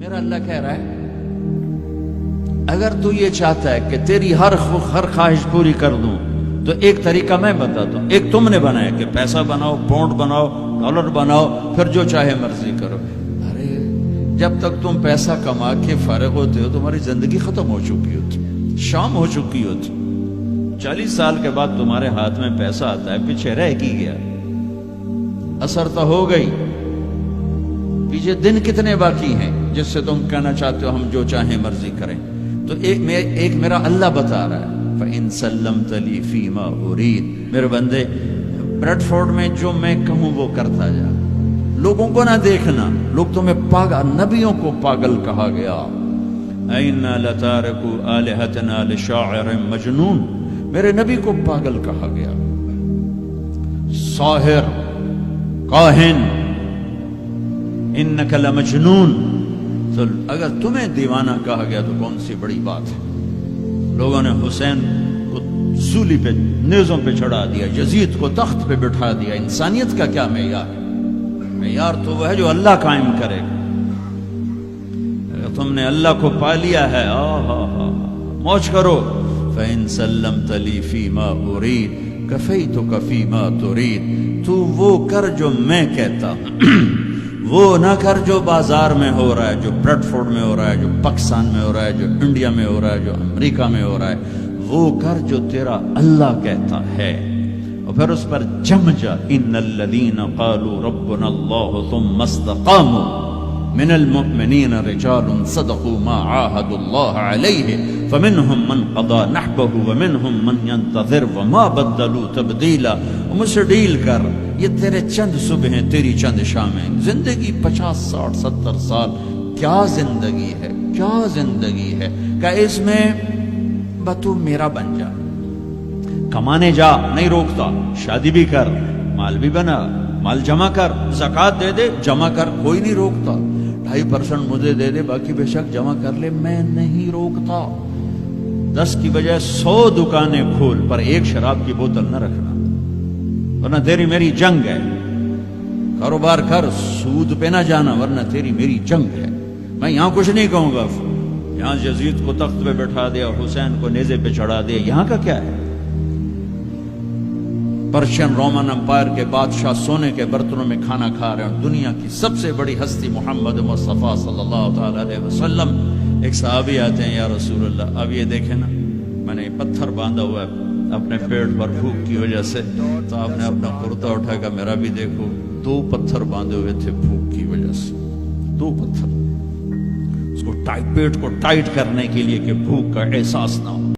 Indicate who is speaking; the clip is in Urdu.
Speaker 1: میرا اللہ کہہ رہا ہے اگر تو یہ چاہتا ہے کہ تیری ہر خواہش پوری کر دوں تو ایک طریقہ میں بتاتا ہوں. ایک تم نے بنایا کہ پیسہ بناؤ، پاؤنڈ بناؤ، ڈالر بناؤ، پھر جو چاہے مرضی کرو. ارے جب تک تم پیسہ کما کے فارغ ہوتے ہو تمہاری زندگی ختم ہو چکی ہوتی، شام ہو چکی ہوتی. 40 سال کے بعد تمہارے ہاتھ میں پیسہ آتا ہے، پیچھے رہ کی گیا، اثر تو ہو گئی. پیچھے دن کتنے باقی ہیں جس سے تم کہنا چاہتے ہو ہم جو چاہیں مرضی کریں. تو ایک میرا اللہ بتا رہا ہے فَإِن سَلَّمْتَ لِي فِي مَا أُرِيدُ. میرے بندے بریڈ فورڈ میں جو میں کہوں وہ کرتا جا. لوگوں کو نہ دیکھنا، لوگ تمہیں پاگل، نبیوں کو پاگل کہا گیا. اِنَّا لَتَارِكُوا آلِهَتَنَا لِشَاعِرٍ مَجْنُونٍ. میرے نبی کو پاگل کہا گیا، ساحر، کاہن، اِنَّكَ لَمَجْنُونَ. تو اگر تمہیں دیوانہ کہا گیا تو کون سی بڑی بات ہے. لوگوں نے حسین کو سولی پہ، نیزوں پہ چڑھا دیا، یزید کو تخت پہ بٹھا دیا. انسانیت کا کیا معیار ہے؟ معیار تو وہ ہے جو اللہ قائم کرے گا. اگر تم نے اللہ کو پا لیا ہے موج کرو. فَإِن سَلَّمْتَ لِي فِي مَا أُرِيدُ كَفَيْتُكَ فِي مَا تُرِيدُ. تو وہ کر جو میں کہتا ہوں، وہ نہ کر جو بازار میں ہو رہا ہے، جو بریڈ فورڈ میں ہو رہا ہے، جو پاکستان میں ہو رہا ہے، جو انڈیا میں ہو رہا ہے، جو امریکہ میں ہو رہا ہے. وہ کر جو تیرا اللہ کہتا ہے. اور پھر اس پر جم جا. ان الذین قالوا ربنا اللہ ثم استقاموا من المؤمنین رجال صدقوا ما عاهدوا اللہ علیہ فمنهم من قضى نحبه ومنهم من ينتظر وما بدلوا تبدیلا. مجھ سے ڈیل کر، یہ تیرے چند صبح ہیں، تیری چند شامیں. زندگی 50 60 70 سال، کیا زندگی ہے، کیا زندگی ہے. کہ اس میں تو میرا بن جا، کمانے جا، نہیں روکتا. شادی بھی کر، مال بھی بنا، مال جمع کر، زکوٰۃ دے دے، جمع کر، کوئی نہیں روکتا. 2.5% مجھے دے دے، باقی بے شک جمع کر لے، میں نہیں روکتا. 10 کی بجائے 100 دکانیں کھول، پر ایک شراب کی بوتل نہ رکھنا، ورنہ تیری میری جنگ ہے. کاروبار کر، سود پہ نہ جانا، ورنہ تیری میری جنگ ہے. میں یہاں کچھ نہیں کہوں گا. یہاں یزید کو تخت پہ بٹھا دیا، حسین کو نیزے پہ چڑھا دیا، یہاں کا کیا ہے؟ پرشین رومن امپائر کے بادشاہ سونے کے برتنوں میں کھانا کھا رہے ہیں. دنیا کی سب سے بڑی ہستی محمد مصطفیٰ صلی اللہ تعالی علیہ وسلم. ایک صحابی آتے ہیں، یا رسول اللہ اب یہ دیکھیں نا، میں نے پتھر باندھا ہوا ہے اپنے پیٹ پر بھوک کی وجہ سے. تو آپ نے اپنا کرتا اٹھا کر میرا بھی دیکھو، 2 پتھر باندھے ہوئے تھے بھوک کی وجہ سے. 2 پتھر، اس کو پیٹ کو ٹائٹ کرنے کے لیے کہ بھوک کا احساس نہ ہو.